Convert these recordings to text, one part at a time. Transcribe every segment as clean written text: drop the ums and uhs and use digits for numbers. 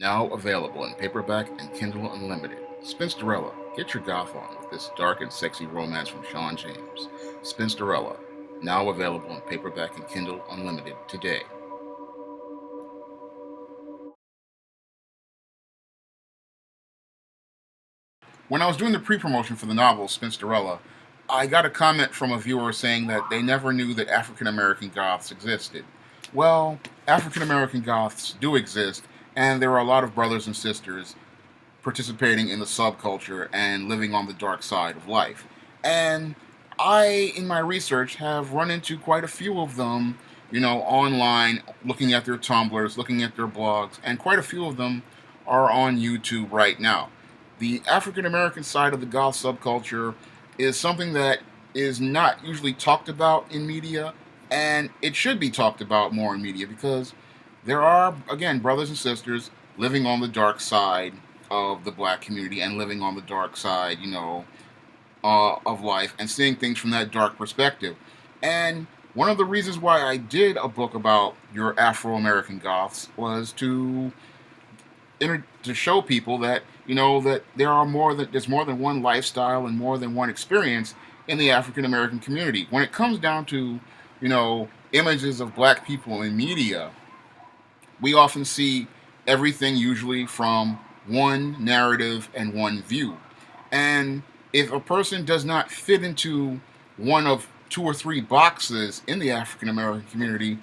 Now available in paperback and Kindle Unlimited. Spinsterella, get your goth on with this dark and sexy romance from Shawn James. Spinsterella, now available in paperback and Kindle Unlimited today. When I was doing the pre-promotion for the novel Spinsterella, I got a comment from a viewer saying that they never knew that African American goths existed. Well, African American goths do exist, and there are a lot of brothers and sisters participating in the subculture and living on the dark side of life. And I, in my research, have run into quite a few of them, online, looking at their Tumblrs, looking at their blogs, and quite a few of them are on YouTube right now. The African American side of the goth subculture is something that is not usually talked about in media, and it should be talked about more in media because there are, again, brothers and sisters living on the dark side of the black community and living on the dark side, of life and seeing things from that dark perspective. And one of the reasons why I did a book about your Afro American goths was to show people that that there's more than one lifestyle and more than one experience in the African American community. When it comes down to images of black people in media, we often see everything usually from one narrative and one view. And if a person does not fit into one of two or three boxes in the African American community,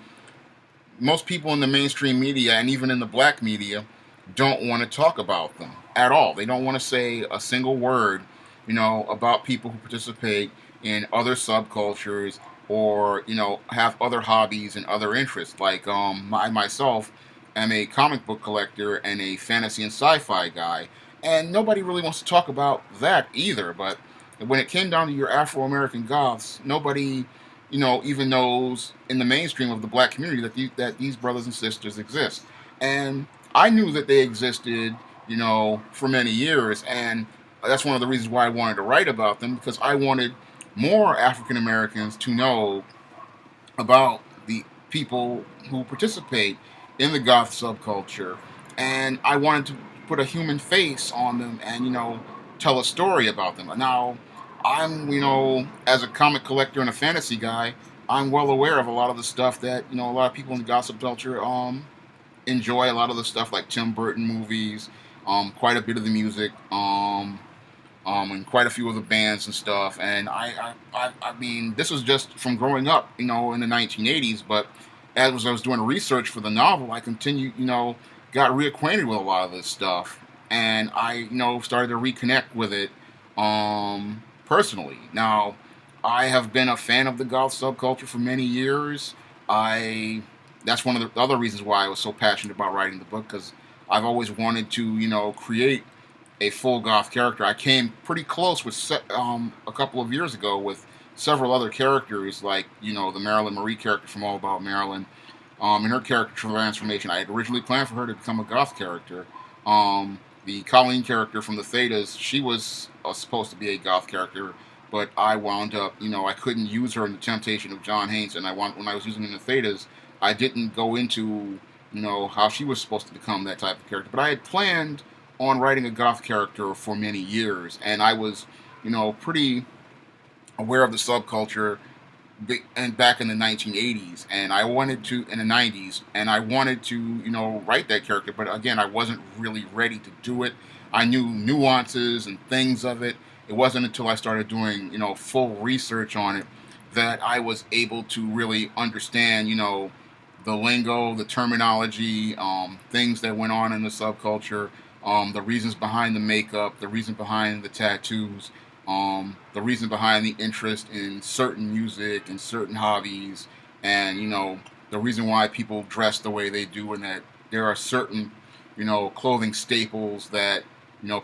most people in the mainstream media and even in the black media don't want to talk about them at all. They don't want to say a single word, about people who participate in other subcultures or, have other hobbies and other interests. Like I myself am a comic book collector and a fantasy and sci-fi guy, and nobody really wants to talk about that either. But when it came down to your Afro-American goths, nobody, even knows in the mainstream of the black community that these brothers and sisters exist. And I knew that they existed, for many years, and that's one of the reasons why I wanted to write about them, because I wanted more African Americans to know about the people who participate in the goth subculture, and I wanted to put a human face on them and tell a story about them. Now, I'm as a comic collector and a fantasy guy, I'm well aware of a lot of the stuff that a lot of people in the goth subculture enjoy. A lot of the stuff like Tim Burton movies, quite a bit of the music, and quite a few of the bands and stuff. And I mean, this was just from growing up, in the 1980s. But as I was doing research for the novel, I continued, got reacquainted with a lot of this stuff, and I, started to reconnect with it, personally. Now, I have been a fan of the goth subculture for many years. I That's one of the other reasons why I was so passionate about writing the book, because I've always wanted to, create a full goth character. I came pretty close with a couple of years ago with several other characters, like the Marilyn Marie character from All About Marilyn. In her character transformation, I had originally planned for her to become a goth character. The Colleen character from the Thetas, she was supposed to be a goth character, but I wound up, I couldn't use her in the Temptation of John Haynes, and when I was using her in the Thetas, I didn't go into, how she was supposed to become that type of character. But I had planned on writing a goth character for many years, and I was, pretty aware of the subculture and back in the 1980s, and I wanted to in the 90s, and I wanted to, write that character. But again, I wasn't really ready to do it. I knew nuances and things of it. It wasn't until I started doing, full research on it that I was able to really understand, the lingo, the terminology, things that went on in the subculture, the reasons behind the makeup, the reason behind the tattoos, the reason behind the interest in certain music and certain hobbies, and the reason why people dress the way they do, and that there are certain clothing staples that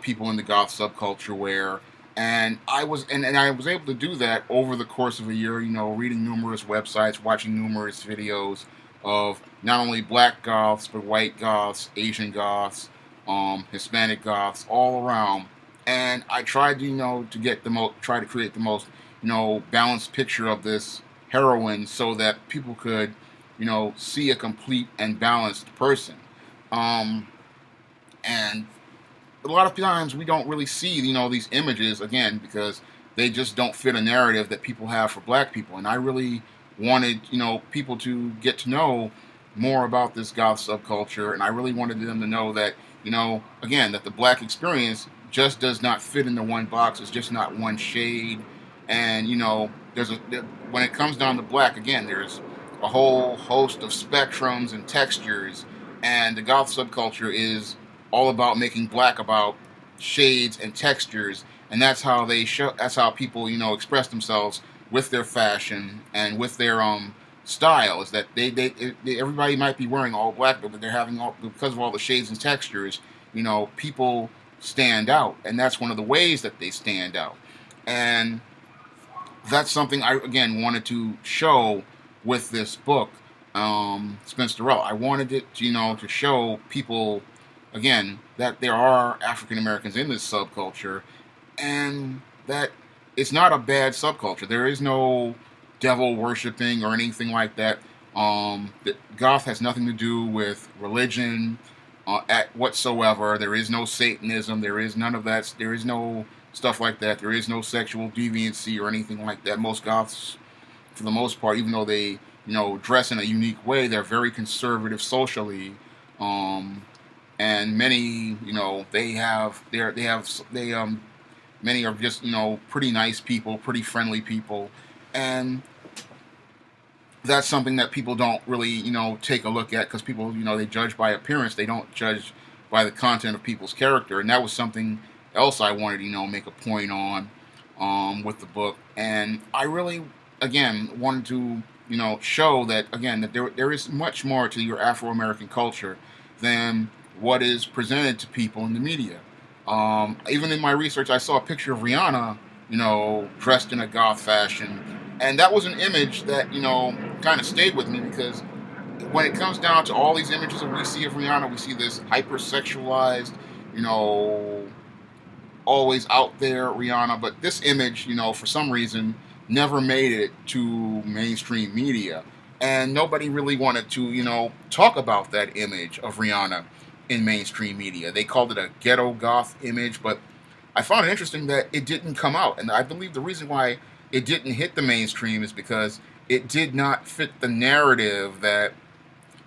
people in the goth subculture wear. And I was able to do that over the course of a year, reading numerous websites, watching numerous videos of not only black goths, but white goths, Asian goths, Hispanic goths, all around. And I tried to, try to create the most, balanced picture of this heroine so that people could, see a complete and balanced person. Um, And a lot of times we don't really see, these images, again, because they just don't fit a narrative that people have for black people. And I really wanted, people to get to know more about this goth subculture, and I really wanted them to know that, again, that the black experience just does not fit into one box. It's just not one shade. And, when it comes down to black, again, there's a whole host of spectrums and textures, and the goth subculture is all about making black about shades and textures, and that's how they show. That's how people, express themselves with their fashion and with their style. Is that everybody might be wearing all black, but they're having all, because of all the shades and textures. People stand out, and that's one of the ways that they stand out, and that's something I again wanted to show with this book, Spinsterella. I wanted it, to show people again that there are African Americans in this subculture, and that it's not a bad subculture. There is no devil worshipping or anything like that. That goth has nothing to do with religion at whatsoever. There is no Satanism. There is none of that. There is no stuff like that. There is no sexual deviancy or anything like that. Most goths, for the most part, even though they dress in a unique way, they're very conservative socially. And many, many are just, pretty nice people, pretty friendly people, and that's something that people don't really, take a look at, because people, they judge by appearance. They don't judge by the content of people's character, and that was something else I wanted to, make a point on, with the book. And I really, again, wanted to, show that, again, that there is much more to your Afro-American culture than what is presented to people in the media. Even in my research, I saw a picture of Rihanna, dressed in a goth fashion, and that was an image that, kind of stayed with me, because when it comes down to all these images that we see of Rihanna, we see this hypersexualized, always out there Rihanna, but this image, for some reason, never made it to mainstream media, and nobody really wanted to, talk about that image of Rihanna in mainstream media. They called it a ghetto goth image, but I found it interesting that it didn't come out, and I believe the reason why it didn't hit the mainstream is because it did not fit the narrative that,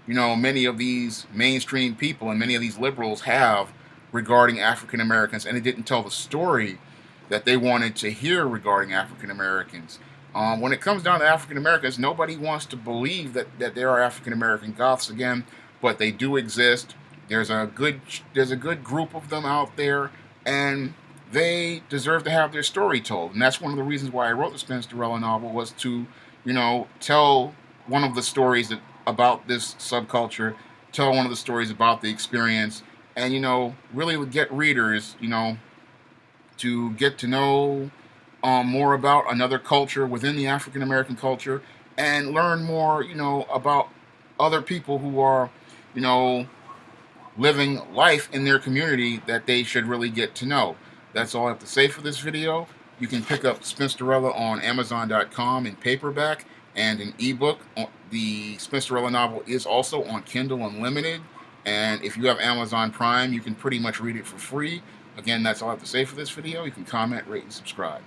many of these mainstream people and many of these liberals have regarding African Americans, and it didn't tell the story that they wanted to hear regarding African Americans. When it comes down to African Americans, nobody wants to believe that there are African American goths again, but they do exist. There's a good group of them out there, and they deserve to have their story told. And that's one of the reasons why I wrote the Spinsterella novel, was to, tell one of the stories about this subculture, tell one of the stories about the experience, and, really get readers, to get to know more about another culture within the African American culture, and learn more, about other people who are, living life in their community that they should really get to know. That's all I have to say for this video. You can pick up Spinsterella on Amazon.com in paperback and an ebook. The Spinsterella novel is also on Kindle Unlimited, and if you have Amazon Prime, you can pretty much read it for free. Again, that's all I have to say for this video. You can comment, rate, and subscribe.